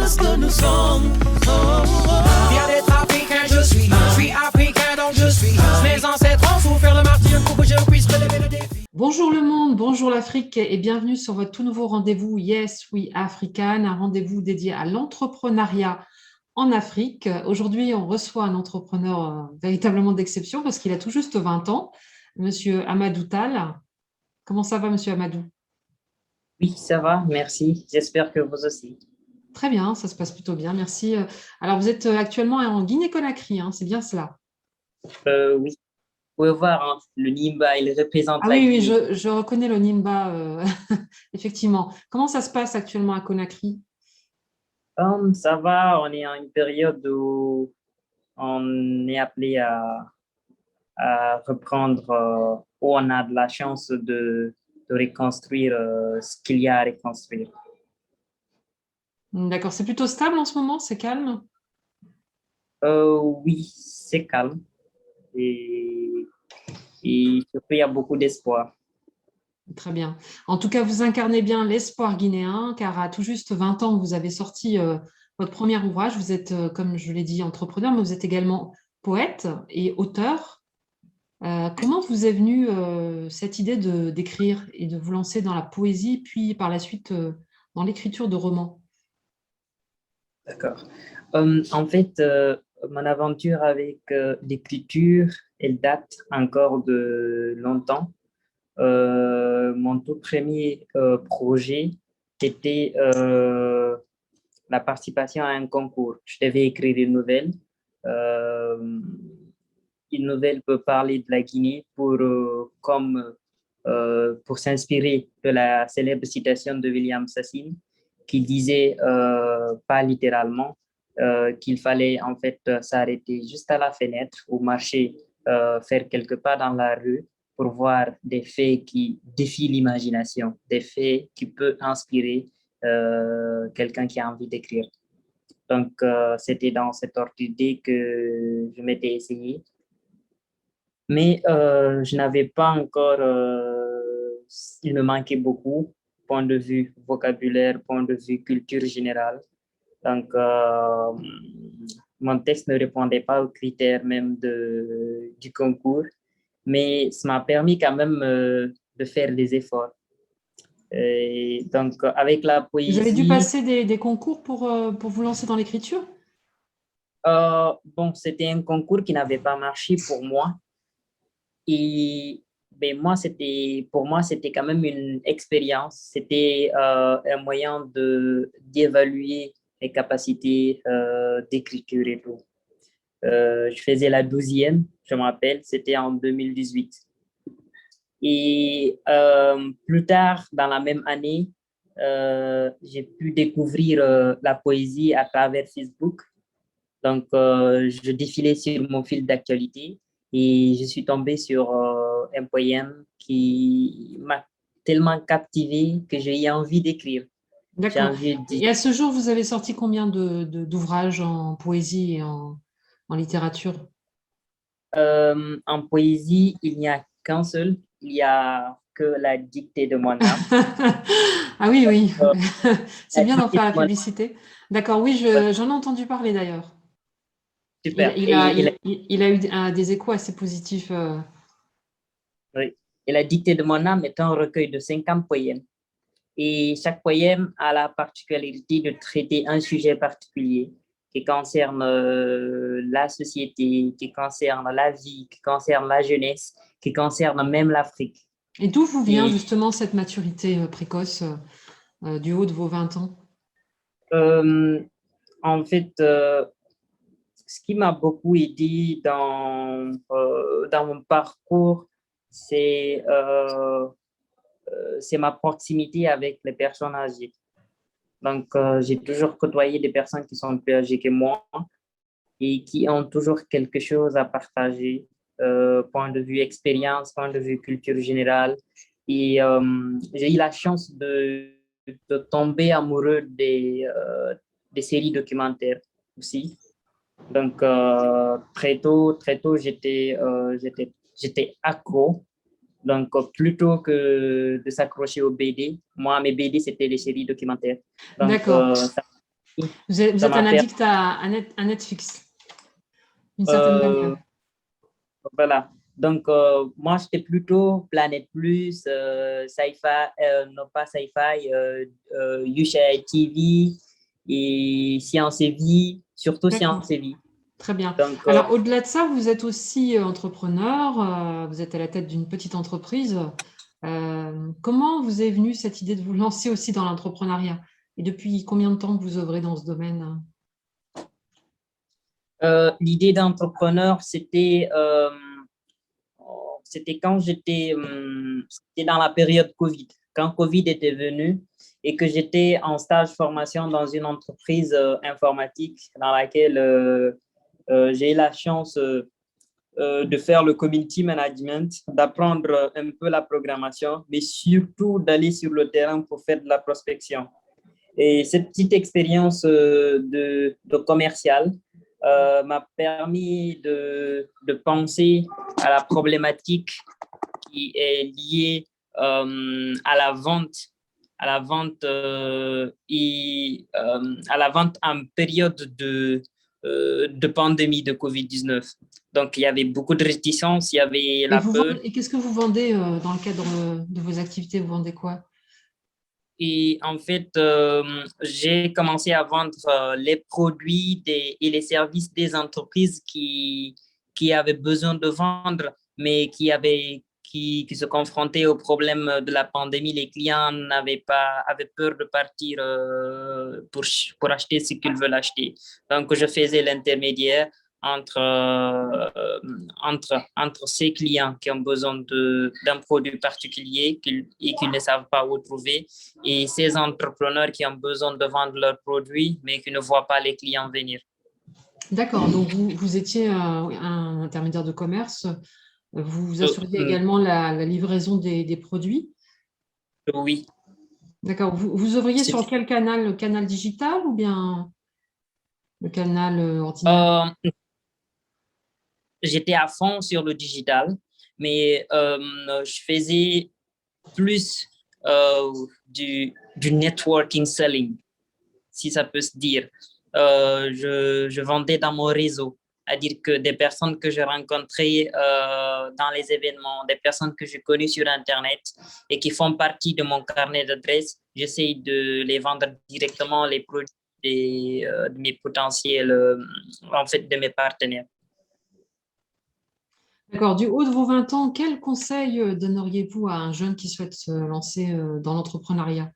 ce que nous sommes. Oh, oh, oh. Fier d'être africain, je suis africain donc je suis. Mes ancêtres ont souffert le martyre pour que je puisse relever le défi. Bonjour le monde, bonjour l'Afrique et bienvenue sur votre tout nouveau rendez-vous Yes We African, un rendez-vous dédié à l'entrepreneuriat en Afrique. Aujourd'hui, on reçoit un entrepreneur véritablement d'exception parce qu'il a tout juste 20 ans, Monsieur Amadou Tall. Comment ça va, Monsieur Amadou? Oui, ça va, merci. J'espère que vous aussi. Très bien, ça se passe plutôt bien, merci. Alors, vous êtes actuellement en Guinée-Conakry, hein, c'est bien cela? Oui, vous pouvez voir, hein, le Nimba, il représente Ah la oui, oui, Guinée. je reconnais le Nimba, effectivement. Comment ça se passe actuellement à Conakry? Ça va, on est en une période où on est appelé à reprendre, où on a de la chance de reconstruire ce qu'il y a à reconstruire. D'accord, c'est plutôt stable en ce moment, c'est calme? Oui, c'est calme et, et surtout, il y a beaucoup d'espoir. Très bien. En tout cas, vous incarnez bien l'espoir guinéen, car à tout juste 20 ans, vous avez sorti votre premier ouvrage. Vous êtes, comme je l'ai dit, entrepreneur, mais vous êtes également poète et auteur. Comment vous est venue cette idée d'écrire et de vous lancer dans la poésie, puis par la suite dans l'écriture de romans? D'accord. En fait, mon aventure avec l'écriture, elle date encore de longtemps. Mon tout premier projet, c'était la participation à un concours. Je devais écrire une nouvelle. Euh, une nouvelle peut parler de la Guinée pour s'inspirer de la célèbre citation de William Sassine qui disait, pas littéralement, qu'il fallait en fait s'arrêter juste à la fenêtre ou marcher, faire quelques pas dans la rue pour voir des faits qui défient l'imagination, des faits qui peuvent inspirer quelqu'un qui a envie d'écrire. Donc, c'était dans cette ordre d'idée que je m'étais essayé. Mais je n'avais pas encore, il me manquait beaucoup, point de vue vocabulaire, point de vue culture générale. Donc, mon texte ne répondait pas aux critères même du concours, mais ça m'a permis quand même de faire des efforts. Et donc, avec la Vous avez dû poésie, passer des concours pour vous lancer dans l'écriture? bon, c'était un concours qui n'avait pas marché pour moi. Et ben, pour moi, c'était quand même une expérience. C'était un moyen d'évaluer mes capacités d'écriture et tout. Je faisais la 12e, je me rappelle, c'était en 2018. Et plus tard, dans la même année, j'ai pu découvrir la poésie à travers Facebook. Donc, je défilais sur mon fil d'actualité et je suis tombé sur un poème qui m'a tellement captivé que j'ai eu envie d'écrire. J'ai D'accord. envie de dire, Et à ce jour, vous avez sorti combien d'ouvrages en poésie et en littérature? en poésie, il n'y a qu'un seul, il n'y a que la dictée de mon âme. Ah oui, oui. Euh, C'est la bien d'en dictée faire de la mon âme, publicité. D'accord, oui, j'en ai entendu parler d'ailleurs. Il, super. il a, il a eu des échos assez positifs. Oui. Et la dictée de mon âme est un recueil de 50 poèmes. Et chaque poème a la particularité de traiter un sujet particulier qui concerne la société, qui concerne la vie, qui concerne la jeunesse, qui concerne même l'Afrique. Et d'où vous vient Et justement cette maturité précoce du haut de vos 20 ans? euh, en fait, ce qui m'a beaucoup aidé dans mon parcours, c'est c'est ma proximité avec les personnes âgées. Donc, j'ai toujours côtoyé des personnes qui sont plus âgées que moi et qui ont toujours quelque chose à partager, point de vue expérience, point de vue culture générale. Et j'ai eu la chance de tomber amoureux des séries documentaires aussi. Donc, très tôt, j'étais accro. Donc, plutôt que de s'accrocher aux BD, moi, mes BD, c'était les séries documentaires. Donc, D'accord. Vous êtes Ça un m'a permis, addict à Netflix, d'une certaine euh, manière. voilà. Donc, moi, j'étais plutôt Planète Plus, Sci-Fi, non pas Sci-Fi, USHA TV et Science et Vie, surtout D'accord, Science et Vie. très bien. Donc, Alors, au-delà de ça, vous êtes aussi entrepreneur, vous êtes à la tête d'une petite entreprise. Comment vous est venue cette idée de vous lancer aussi dans l'entrepreneuriat? Et depuis combien de temps que vous œuvrez dans ce domaine? l'idée d'entrepreneur, c'était quand c'était dans la période Covid, quand Covid était venu et que j'étais en stage formation dans une entreprise informatique dans laquelle j'ai eu la chance de faire le community management, d'apprendre un peu la programmation, mais surtout d'aller sur le terrain pour faire de la prospection. Et cette petite expérience de commercial m'a permis de penser à la problématique qui est liée à la vente à la vente en période de pandémie de COVID-19. Donc, il y avait beaucoup de réticences, il y avait Et la peur. et qu'est-ce que vous vendez dans le cadre de vos activités? Vous vendez quoi? Et en fait, j'ai commencé à vendre les produits et les services des entreprises qui avaient besoin de vendre, mais qui se confrontaient au problème de la pandémie. Les clients avaient peur de partir pour acheter ce qu'ils veulent acheter. Donc, je faisais l'intermédiaire entre ces clients qui ont besoin d'un produit particulier et qui ne savent pas où trouver, et ces entrepreneurs qui ont besoin de vendre leurs produits, mais qui ne voient pas les clients venir. D'accord, donc vous étiez un intermédiaire de commerce. Vous assuriez Euh, également la livraison des produits. oui, D'accord. Vous œuvriez sur c'était quel canal? Le canal digital ou bien le canal ordinaire? euh, j'étais à fond sur le digital, mais je faisais plus du networking selling, si ça peut se dire. Je vendais dans mon réseau, c'est-à-dire que des personnes que j'ai rencontrées dans les événements, des personnes que j'ai connues sur Internet et qui font partie de mon carnet d'adresses, j'essaie de les vendre directement les produits de mes potentiels, en fait, de mes partenaires. D'accord. Du haut de vos 20 ans, quel conseil donneriez-vous à un jeune qui souhaite se lancer dans l'entrepreneuriat?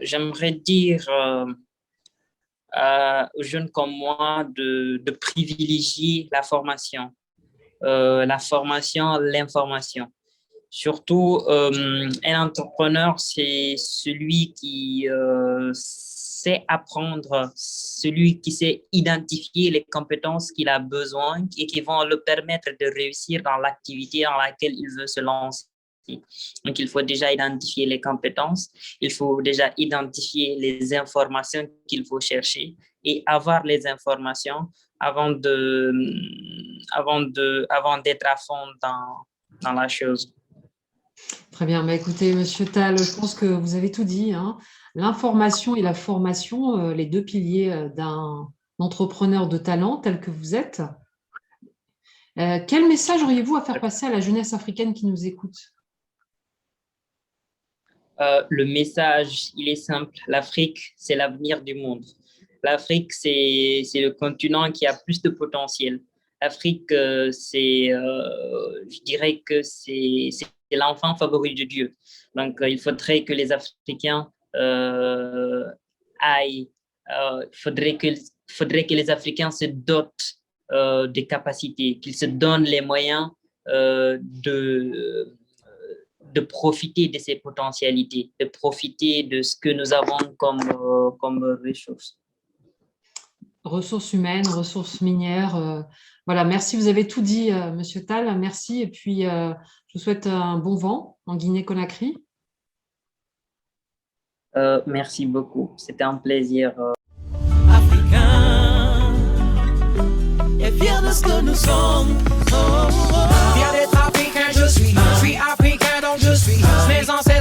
J'aimerais dire aux jeunes comme moi de privilégier l'information. Surtout, un entrepreneur, c'est celui qui sait apprendre, celui qui sait identifier les compétences qu'il a besoin et qui vont le permettre de réussir dans l'activité dans laquelle il veut se lancer. Donc, il faut déjà identifier les compétences, il faut déjà identifier les informations qu'il faut chercher et avoir les informations avant d'être à fond dans la chose. Très bien. Bah, écoutez, Monsieur Tal, je pense que vous avez tout dit, hein. L'information et la formation, les deux piliers d'un entrepreneur de talent tel que vous êtes. Quel message auriez-vous à faire passer à la jeunesse africaine qui nous écoute? Le message, il est simple. L'Afrique, c'est l'avenir du monde. L'Afrique, c'est le continent qui a plus de potentiel. L'Afrique, je dirais que c'est l'enfant favori de Dieu. Donc, il faudrait que les Africains faudrait que les Africains se dotent des capacités, qu'ils se donnent les moyens de profiter de ces potentialités, de profiter de ce que nous avons comme ressources. Ressources humaines, ressources minières. Voilà, merci, vous avez tout dit, Monsieur Tal. Merci. Et puis, je vous souhaite un bon vent en Guinée-Conakry. Merci beaucoup. C'était un plaisir. Africain, et fier de ce que nous sommes. Fier d'être africain, je suis africain, donc je suis mes ancêtres.